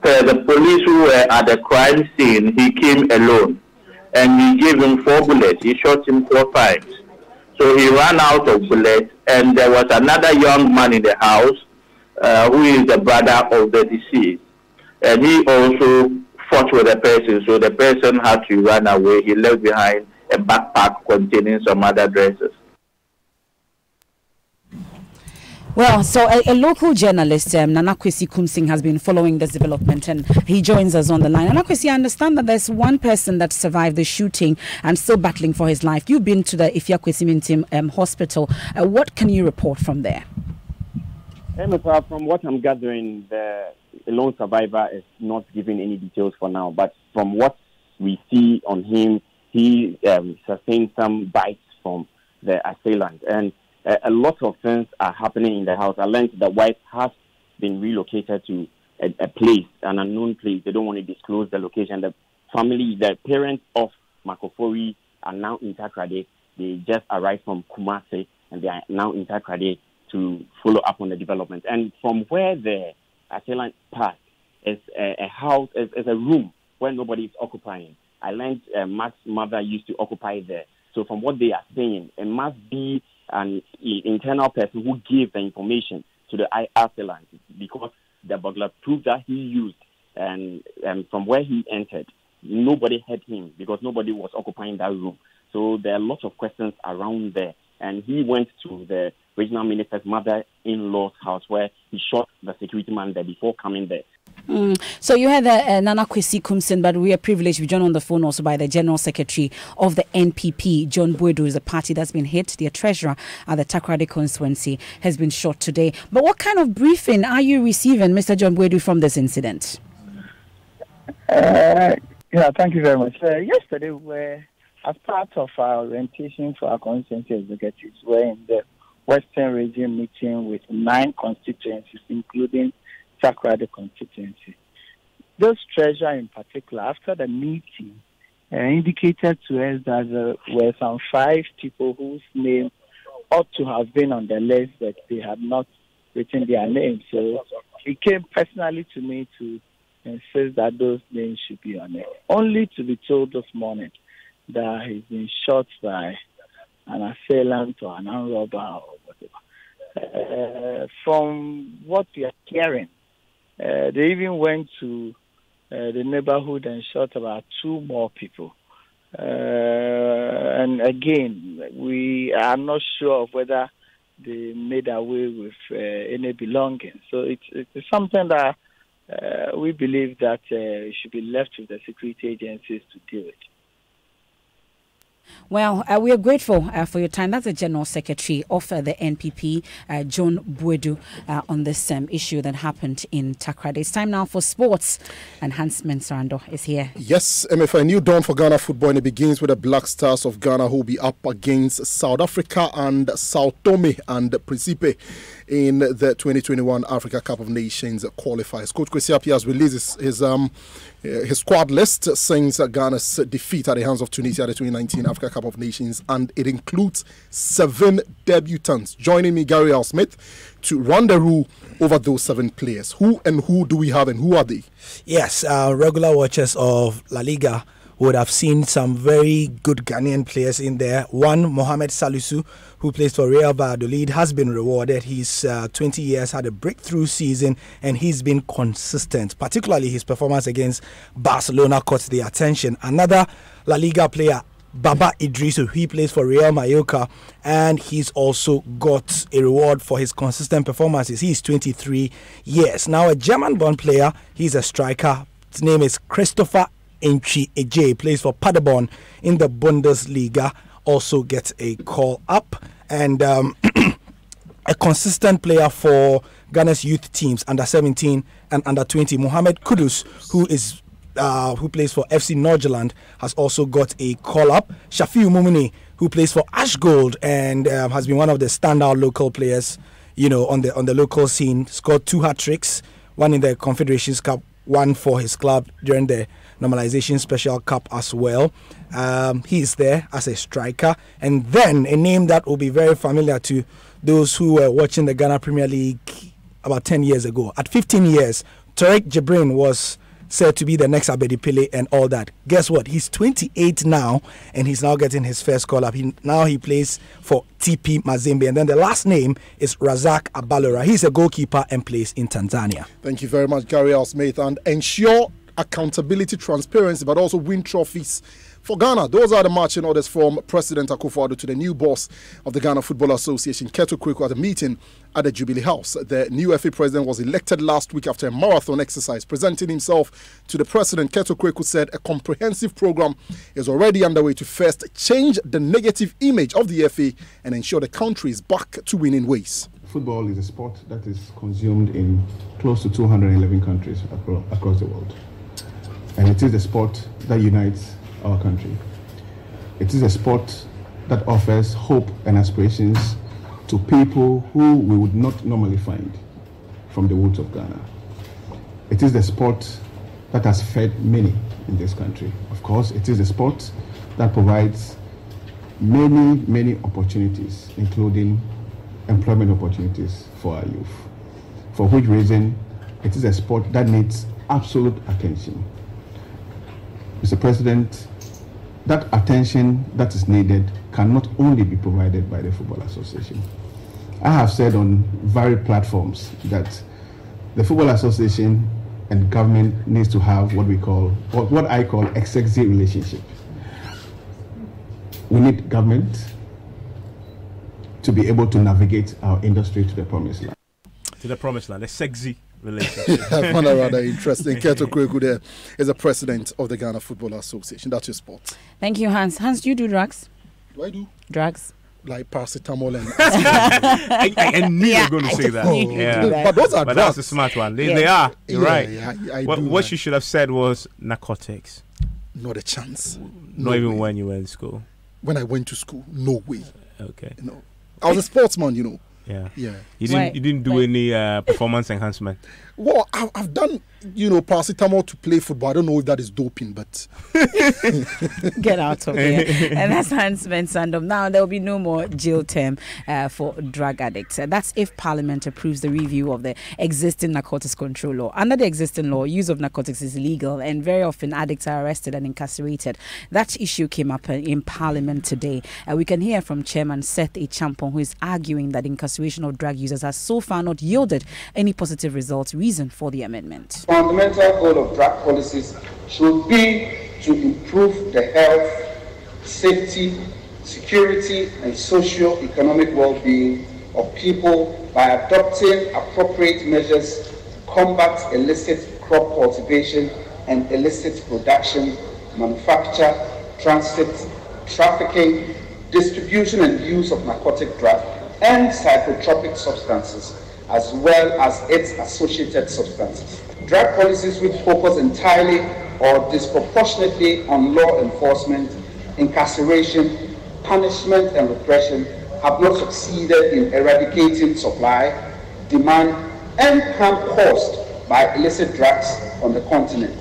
The police who were at the crime scene, he came alone, and he gave him 4 bullets. He shot him 4 times. So he ran out of bullets, and there was another young man in the house who is the brother of the deceased. And he also fought with the person, so the person had to run away. He left behind a backpack containing some other dresses. Well, so a local journalist, Nana Kwesi Kumsing, has been following this development, and he joins us on the line. Nana Kwesi, I understand that there's one person that survived the shooting and still battling for his life. You've been to the Ifya Kwesi Mintim hospital. What can you report from there? From what I'm gathering, the lone survivor is not giving any details for now, but from what we see on him, he sustained some bites from the assailant, and a lot of things are happening in the house. I learned the wife has been relocated to a place, an unknown place. They don't want to disclose the location. The family, the parents of Makofori are now in Takrady. They just arrived from Kumasi, and they are now in Takrady to follow up on the development. And from where the assailant passed is a house, is a room where nobody is occupying. I learned Mark's mother used to occupy there. So from what they are saying, it must be an internal person who gave the information to the assailant, because the burglar proved that he used, and from where he entered, nobody heard him because nobody was occupying that room. So there are lots of questions around there. And he went to the regional minister's mother-in-law's house where he shot the security man there before coming there. So you had Nana Kwesi Kumsing, but we are privileged. We joined on the phone also by the General Secretary of the NPP, John Buedu, is a party that's been hit. Their treasurer at the Takrady constituency has been shot today. But what kind of briefing are you receiving, Mr. John Buedu, from this incident? Thank you very much. Yesterday, as part of our orientation for our constituency executives, we're in the Western Region meeting with 9 constituencies, including Takrady constituency. Those treasurer in particular, after the meeting, indicated to us that there were some 5 people whose name ought to have been on the list, but they had not written their names. So he came personally to me to insist that those names should be on it, only to be told this morning that he's been shot by an assailant or an armed robber or whatever. From what we are hearing, they even went to the neighborhood and shot about 2 more people. And again, we are not sure of whether they made away with any belongings. So it's something that we believe that should be left with the security agencies to deal with. Well, we are grateful for your time. That's the General Secretary of the NPP, John Buedu, on this issue that happened in Takrady. It's time now for sports, and Hans Mensarando is here. Yes, MFI, new dawn for Ghana football, and it begins with the Black Stars of Ghana, who will be up against South Africa and Sao Tome and Principe in the 2021 Africa Cup of Nations qualifiers. Coach Kwesi Appiah has released his squad list since Ghana's defeat at the hands of Tunisia at the 2019 Africa Cup of Nations, and it includes 7 debutants. Joining me, Gary Al Smith, to run the rule over those 7 players. Who do we have, and who are they? Yes, regular watchers of La Liga would have seen some very good Ghanaian players in there. One, Mohamed Salisu, who plays for Real Valladolid, has been rewarded. He's 20 years, had a breakthrough season, and he's been consistent. Particularly his performance against Barcelona caught the attention. Another La Liga player, Baba Idrisu, he plays for Real Mallorca, and he's also got a reward for his consistent performances. He's 23 years. Now, a German-born player, he's a striker. His name is Christopher Enchi Eje, plays for Paderborn in the Bundesliga, also gets a call up. And a consistent player for Ghana's youth teams, under 17 and under 20, Mohamed Kudus, who is who plays for FC Norgeland, has also got a call-up. Shafiu Mumini, who plays for Ashgold and has been one of the standout local players, on the local scene, scored 2 hat-tricks, one in the Confederations Cup, one for his club during the Normalization Special Cup as well. He is there as a striker. And then a name that will be very familiar to those who were watching the Ghana Premier League about 10 years ago. At 15 years, Tarek Jibrin was said to be the next Abedi Pele and all that. Guess what? He's 28 now, and he's now getting his first call-up. Now he plays for TP Mazembe. And then the last name is Razak Abalora. He's a goalkeeper and plays in Tanzania. Thank you very much, Gary Al-Smith. And ensure accountability, transparency, but also win trophies for Ghana. Those are the marching orders from President Akufo-Addo to the new boss of the Ghana Football Association, Keto Kweku, at a meeting at the Jubilee House. The new FA president was elected last week after a marathon exercise. Presenting himself to the president, Keto Kweku said a comprehensive program is already underway to first change the negative image of the FA and ensure the country is back to winning ways. Football is a sport that is consumed in close to 211 countries across the world. And it is a sport that unites our country. It is a sport that offers hope and aspirations to people who we would not normally find from the woods of Ghana. It is the sport that has fed many in this country. Of course, it is a sport that provides many opportunities, including employment opportunities for our youth. For which reason, it is a sport that needs absolute attention. Mr. President, that attention that is needed cannot only be provided by the Football Association. I have said on various platforms that the Football Association and government needs to have what I call executive relationship. We need government to be able to navigate our industry to the promised land. To the promised land, a sexy relationship. I found that rather interesting. Keto Kweku there is the president of the Ghana Football Association. That's your sport. Thank you, Hans. Hans, do you do drugs? Do I do? Drugs. Like paracetamol and... I knew you were going to say that. Yeah. But those are drugs. That's a smart one. They are. You're right. Yeah, what you should have said was narcotics. Not a chance. Not even when you were in school. When I went to school, no way. Okay. No. I was a sportsman, Yeah. Yeah. You didn't do any performance enhancement? Well, I've done, paracetamol to play football. I don't know if that is doping, but... Get out of here. And that's Hans Mensandom. Now, there will be no more jail term for drug addicts. That's if Parliament approves the review of the existing narcotics control law. Under the existing law, use of narcotics is illegal, and very often addicts are arrested and incarcerated. That issue came up in Parliament today. We can hear from Chairman Seth Echampong, who is arguing that incarceration of drug users has so far not yielded any positive results. Reason for the amendment. Fundamental goal of drug policies should be to improve the health, safety, security, and socio-economic well-being of people by adopting appropriate measures to combat illicit crop cultivation and illicit production, manufacture, transit, trafficking, distribution and use of narcotic drugs and psychotropic substances, as well as its associated substances. Drug policies which focus entirely or disproportionately on law enforcement, incarceration, punishment and repression have not succeeded in eradicating supply, demand, and harm caused by illicit drugs on the continent.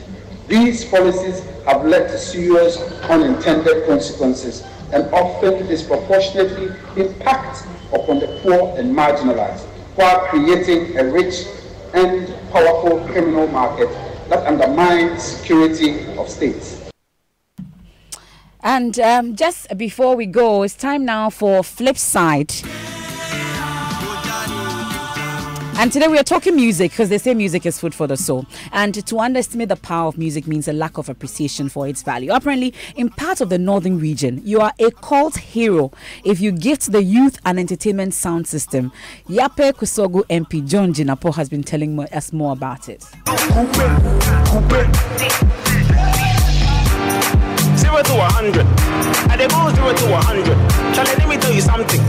These policies have led to serious unintended consequences and often disproportionately impact upon the poor and marginalized, while creating a rich and powerful criminal market that undermines security of states. And just before we go, it's time now for Flip Side. And today we are talking music because they say music is food for the soul. And to underestimate the power of music means a lack of appreciation for its value. Apparently, in parts of the northern region, you are a cult hero if you gift the youth an entertainment sound system. Yape Kusogu MP John Jinapo has been telling us more about it. 0 to 100. And they go 0 to 100. Shall I let me tell you something?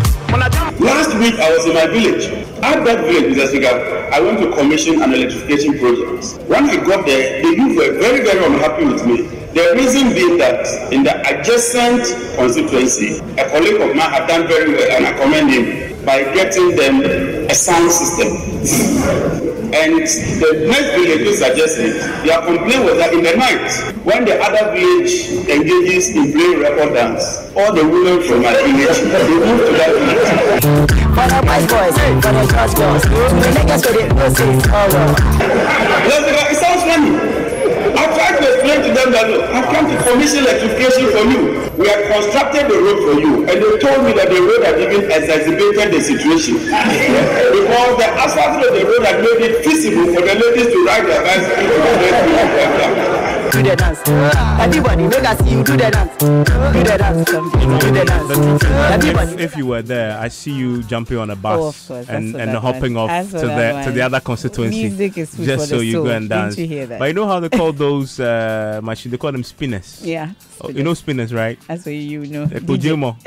Last week I was in my village. At that village, Mr. Speaker, I went to commission an electrification project. When I got there, the youth were very, very unhappy with me. The reason being that in the adjacent constituency, a colleague of mine had done very well, and I commend him, by getting them a sound system. And the next village is suggesting, their complaint was that in the night, when the other village engages in playing record dance, all the women from my village, they move to that village. For the white boys, for the church girls, the niggas for the nurses, It sounds funny. I tried to explain to them that, look, I came to commission electrification for you. We have constructed the road for you. And they told me that the road had even exacerbated the situation. Because the asphalt of the road had made it feasible for the ladies to ride their bicycle to the next. Do the dance. Everybody, make us see you do the dance. Do the dance. Do the dance. Everybody. If you were there, I see you jumping on a bus and hopping off to the other constituency. Music is food just for so the you soul. go and dance. Didn't you hear that? But you know how they call those machines? They call them spinners. Yeah. Oh, you know spinners, right? That's what you know. The Kujimo.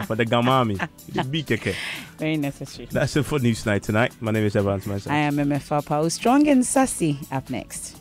For the Gamami. The BKK. Very necessary. That's it for News Night tonight. My name is Evans Mensah. I am MFA Pao. Strong and sassy. Up next.